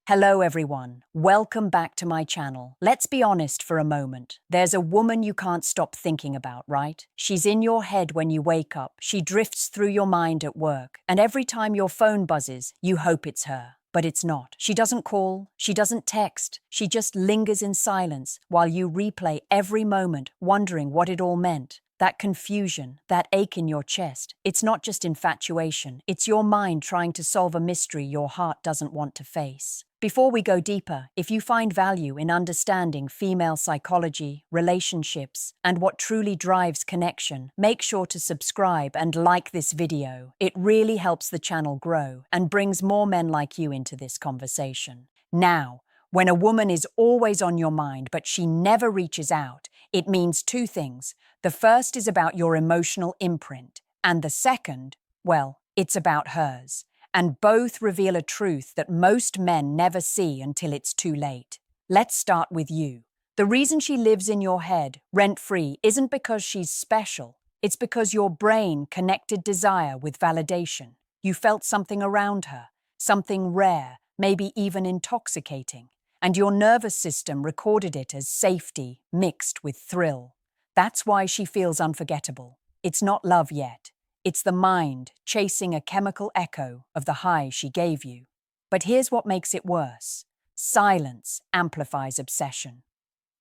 Hello everyone, welcome back to my channel. Let's be honest for a moment. There's a woman you can't stop thinking about, right? She's in your head when you wake up, she drifts through your mind at work, and every time your phone buzzes, you hope it's her. But it's not. She doesn't call, she doesn't text, she just lingers in silence while you replay every moment, wondering what it all meant. That confusion, that ache in your chest, it's not just infatuation, it's your mind trying to solve a mystery your heart doesn't want to face. Before we go deeper, if you find value in understanding female psychology, relationships, and what truly drives connection, make sure to subscribe and like this video. It really helps the channel grow and brings more men like you into this conversation. Now, when a woman is always on your mind but she never reaches out, it means two things. The first is about your emotional imprint, and the second, well, it's about hers. And both reveal a truth that most men never see until it's too late. Let's start with you. The reason she lives in your head, rent-free, isn't because she's special. It's because your brain connected desire with validation. You felt something around her, something rare, maybe even intoxicating. And your nervous system recorded it as safety mixed with thrill. That's why she feels unforgettable. It's not love yet. It's the mind chasing a chemical echo of the high she gave you. But here's what makes it worse. Silence amplifies obsession.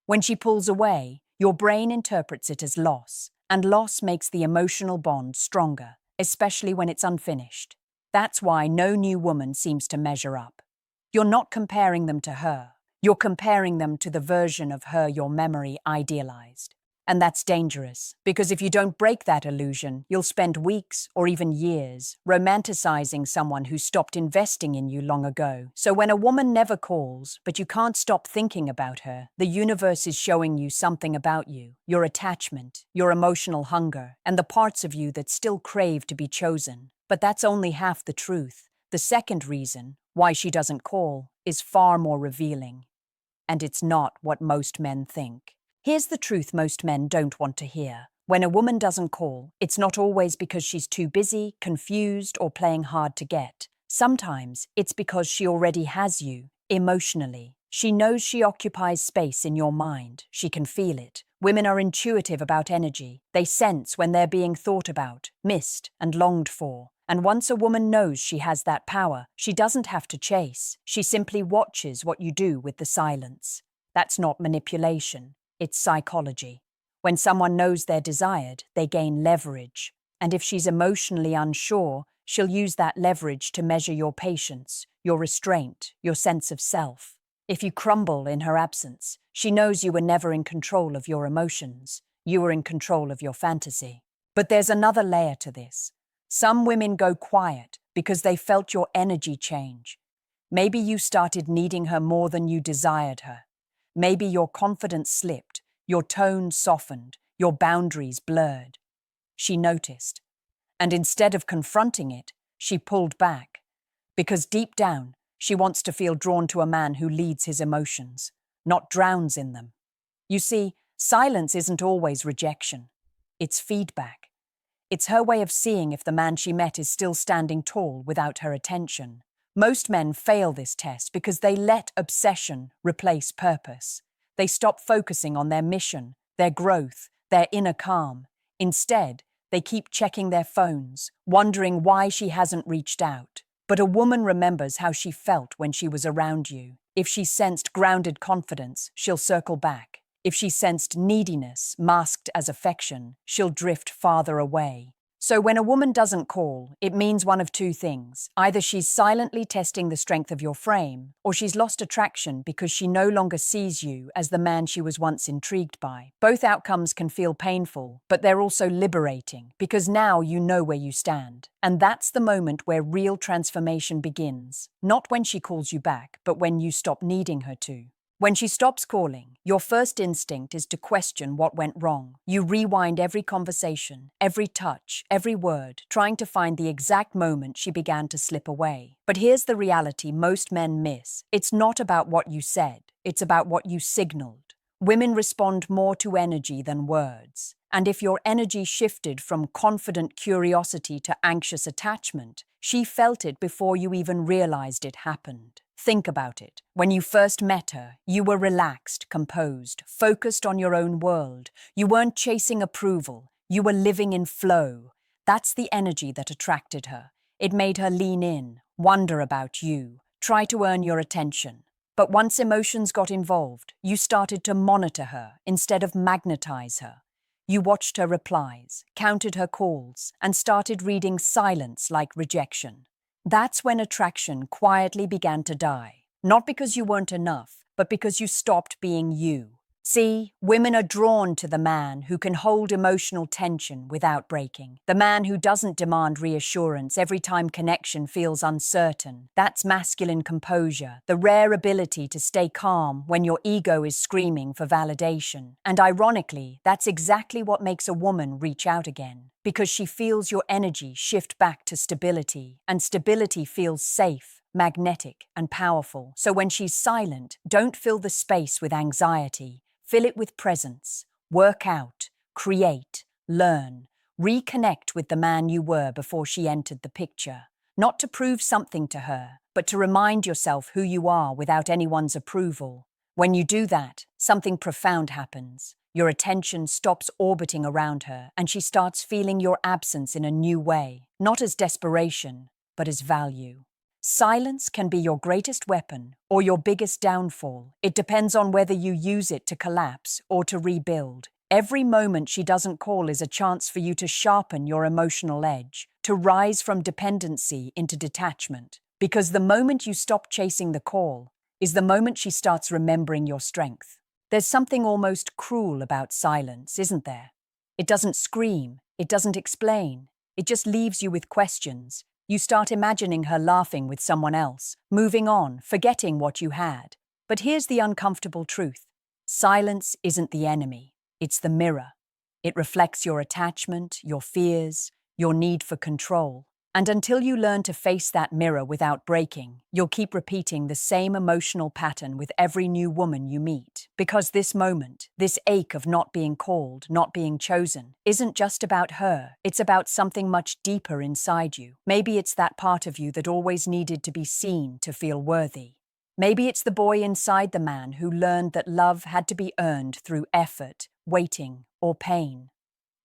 When she pulls away, your brain interprets it as loss, and loss makes the emotional bond stronger, especially when it's unfinished. That's why no new woman seems to measure up. You're not comparing them to her. You're comparing them to the version of her your memory idealized. And that's dangerous, because if you don't break that illusion, you'll spend weeks or even years romanticizing someone who stopped investing in you long ago. So when a woman never calls, but you can't stop thinking about her, the universe is showing you something about you, your attachment, your emotional hunger, and the parts of you that still crave to be chosen. But that's only half the truth. The second reason why she doesn't call is far more revealing. And it's not what most men think. Here's the truth most men don't want to hear. When a woman doesn't call, it's not always because she's too busy, confused, or playing hard to get. Sometimes it's because she already has you, emotionally. She knows she occupies space in your mind. She can feel it. Women are intuitive about energy. They sense when they're being thought about, missed, and longed for. And once a woman knows she has that power, she doesn't have to chase. She simply watches what you do with the silence. That's not manipulation. It's psychology. When someone knows they're desired, they gain leverage. And if she's emotionally unsure, she'll use that leverage to measure your patience, your restraint, your sense of self. If you crumble in her absence, she knows you were never in control of your emotions. You were in control of your fantasy. But there's another layer to this. Some women go quiet because they felt your energy change. Maybe you started needing her more than you desired her. Maybe your confidence slipped, your tone softened, your boundaries blurred. She noticed. And instead of confronting it, she pulled back. Because deep down, she wants to feel drawn to a man who leads his emotions, not drowns in them. You see, silence isn't always rejection. It's feedback. It's her way of seeing if the man she met is still standing tall without her attention. Most men fail this test because they let obsession replace purpose. They stop focusing on their mission, their growth, their inner calm. Instead, they keep checking their phones, wondering why she hasn't reached out. But a woman remembers how she felt when she was around you. If she sensed grounded confidence, she'll circle back. If she sensed neediness masked as affection, she'll drift farther away. So when a woman doesn't call, it means one of two things. Either she's silently testing the strength of your frame, or she's lost attraction because she no longer sees you as the man she was once intrigued by. Both outcomes can feel painful, but they're also liberating, because now you know where you stand. And that's the moment where real transformation begins. Not when she calls you back, but when you stop needing her to. When she stops calling, your first instinct is to question what went wrong. You rewind every conversation, every touch, every word, trying to find the exact moment she began to slip away. But here's the reality most men miss. It's not about what you said, it's about what you signaled. Women respond more to energy than words. And if your energy shifted from confident curiosity to anxious attachment, she felt it before you even realized it happened. Think about it. When you first met her, you were relaxed, composed, focused on your own world. You weren't chasing approval. You were living in flow. That's the energy that attracted her. It made her lean in, wonder about you, try to earn your attention. But once emotions got involved, you started to monitor her instead of magnetize her. You watched her replies, counted her calls, and started reading silence like rejection. That's when attraction quietly began to die. Not because you weren't enough, but because you stopped being you. See, women are drawn to the man who can hold emotional tension without breaking. The man who doesn't demand reassurance every time connection feels uncertain. That's masculine composure, the rare ability to stay calm when your ego is screaming for validation. And ironically, that's exactly what makes a woman reach out again. Because she feels your energy shift back to stability, and stability feels safe, magnetic, and powerful. So when she's silent, don't fill the space with anxiety. Fill it with presence. Work out, create, learn, reconnect with the man you were before she entered the picture. Not to prove something to her, but to remind yourself who you are without anyone's approval. When you do that, something profound happens. Your attention stops orbiting around her, and she starts feeling your absence in a new way, not as desperation, but as value. Silence can be your greatest weapon or your biggest downfall. It depends on whether you use it to collapse or to rebuild. Every moment she doesn't call is a chance for you to sharpen your emotional edge, to rise from dependency into detachment. Because the moment you stop chasing the call is the moment she starts remembering your strength. There's something almost cruel about silence, isn't there? It doesn't scream, it doesn't explain, it just leaves you with questions. You start imagining her laughing with someone else, moving on, forgetting what you had. But here's the uncomfortable truth. Silence isn't the enemy, it's the mirror. It reflects your attachment, your fears, your need for control. And until you learn to face that mirror without breaking, you'll keep repeating the same emotional pattern with every new woman you meet. Because this moment, this ache of not being called, not being chosen, isn't just about her. It's about something much deeper inside you. Maybe it's that part of you that always needed to be seen to feel worthy. Maybe it's the boy inside the man who learned that love had to be earned through effort, waiting, or pain.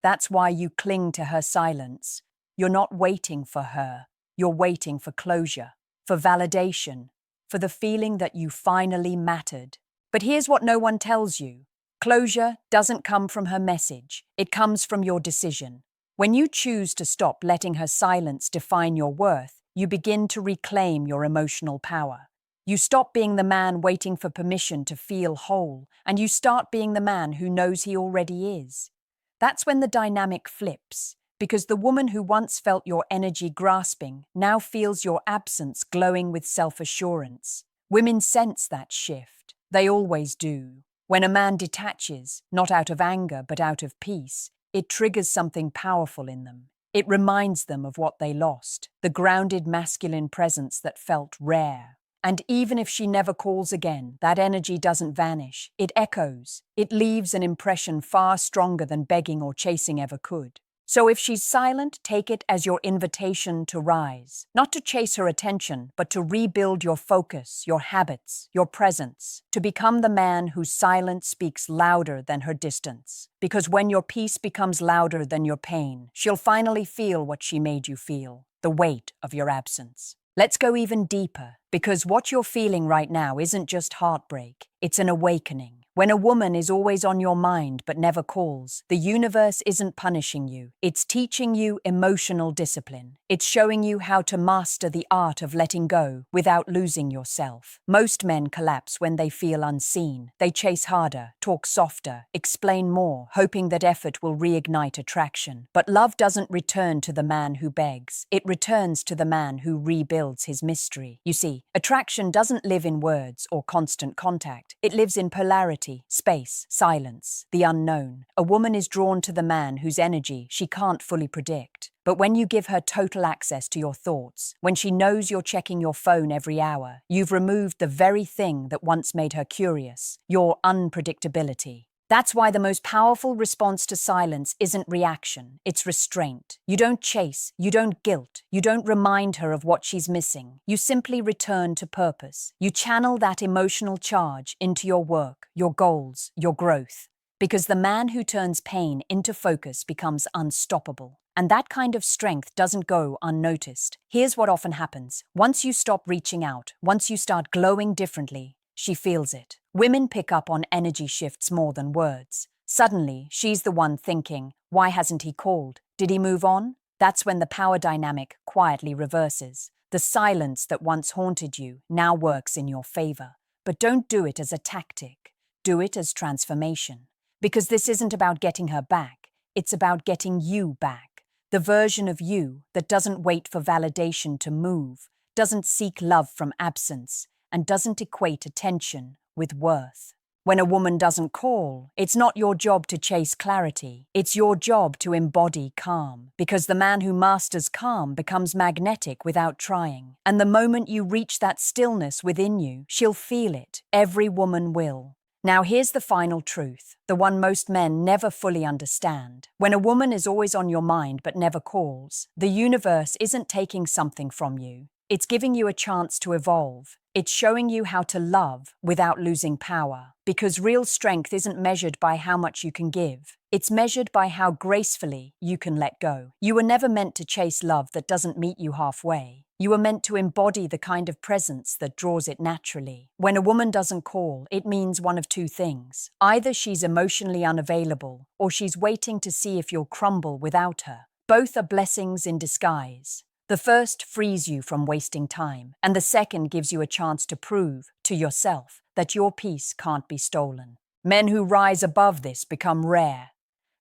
That's why you cling to her silence. You're not waiting for her, you're waiting for closure, for validation, for the feeling that you finally mattered. But here's what no one tells you. Closure doesn't come from her message, it comes from your decision. When you choose to stop letting her silence define your worth, you begin to reclaim your emotional power. You stop being the man waiting for permission to feel whole, and you start being the man who knows he already is. That's when the dynamic flips. Because the woman who once felt your energy grasping now feels your absence glowing with self-assurance. Women sense that shift. They always do. When a man detaches, not out of anger but out of peace, it triggers something powerful in them. It reminds them of what they lost, the grounded masculine presence that felt rare. And even if she never calls again, that energy doesn't vanish. It echoes. It leaves an impression far stronger than begging or chasing ever could. So if she's silent, take it as your invitation to rise. Not to chase her attention, but to rebuild your focus, your habits, your presence. To become the man whose silence speaks louder than her distance. Because when your peace becomes louder than your pain, she'll finally feel what she made you feel, the weight of your absence. Let's go even deeper, because what you're feeling right now isn't just heartbreak, it's an awakening. When a woman is always on your mind but never calls, the universe isn't punishing you. It's teaching you emotional discipline. It's showing you how to master the art of letting go without losing yourself. Most men collapse when they feel unseen. They chase harder, talk softer, explain more, hoping that effort will reignite attraction. But love doesn't return to the man who begs. It returns to the man who rebuilds his mystery. You see, attraction doesn't live in words or constant contact. It lives in polarity. Space, silence, the unknown. A woman is drawn to the man whose energy she can't fully predict. But when you give her total access to your thoughts, when she knows you're checking your phone every hour, you've removed the very thing that once made her curious, your unpredictability. That's why the most powerful response to silence isn't reaction, it's restraint. You don't chase, you don't guilt, you don't remind her of what she's missing. You simply return to purpose. You channel that emotional charge into your work, your goals, your growth. Because the man who turns pain into focus becomes unstoppable. And that kind of strength doesn't go unnoticed. Here's what often happens. Once you stop reaching out, once you start glowing differently, she feels it. Women pick up on energy shifts more than words. Suddenly, she's the one thinking, why hasn't he called? Did he move on? That's when the power dynamic quietly reverses. The silence that once haunted you now works in your favor. But don't do it as a tactic. Do it as transformation. Because this isn't about getting her back. It's about getting you back. The version of you that doesn't wait for validation to move, doesn't seek love from absence, and doesn't equate attention with worth. When a woman doesn't call, it's not your job to chase clarity. It's your job to embody calm, because the man who masters calm becomes magnetic without trying. And the moment you reach that stillness within you, she'll feel it. Every woman will. Now here's the final truth, the one most men never fully understand. When a woman is always on your mind but never calls, the universe isn't taking something from you. It's giving you a chance to evolve. It's showing you how to love without losing power. Because real strength isn't measured by how much you can give. It's measured by how gracefully you can let go. You were never meant to chase love that doesn't meet you halfway. You were meant to embody the kind of presence that draws it naturally. When a woman doesn't call, it means one of two things. Either she's emotionally unavailable, or she's waiting to see if you'll crumble without her. Both are blessings in disguise. The first frees you from wasting time, and the second gives you a chance to prove to yourself that your peace can't be stolen. Men who rise above this become rare.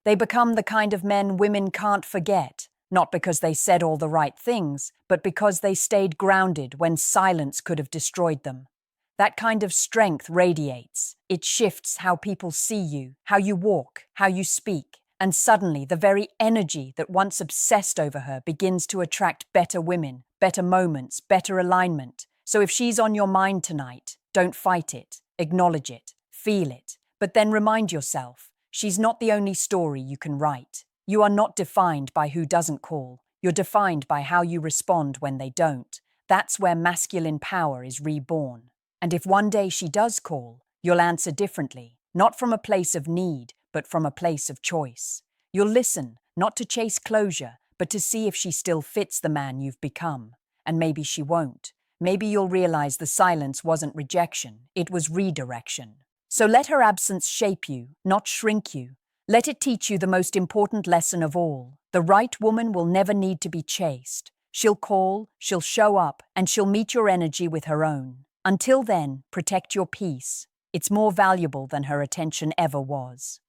They become the kind of men women can't forget, not because they said all the right things, but because they stayed grounded when silence could have destroyed them. That kind of strength radiates. It shifts how people see you, how you walk, how you speak. And suddenly, the very energy that once obsessed over her begins to attract better women, better moments, better alignment. So if she's on your mind tonight, don't fight it. Acknowledge it. Feel it. But then remind yourself, she's not the only story you can write. You are not defined by who doesn't call. You're defined by how you respond when they don't. That's where masculine power is reborn. And if one day she does call, you'll answer differently, not from a place of need, but from a place of choice. You'll listen, not to chase closure, but to see if she still fits the man you've become. And maybe she won't. Maybe you'll realize the silence wasn't rejection, it was redirection. So let her absence shape you, not shrink you. Let it teach you the most important lesson of all. The right woman will never need to be chased. She'll call, she'll show up, and she'll meet your energy with her own. Until then, protect your peace. It's more valuable than her attention ever was.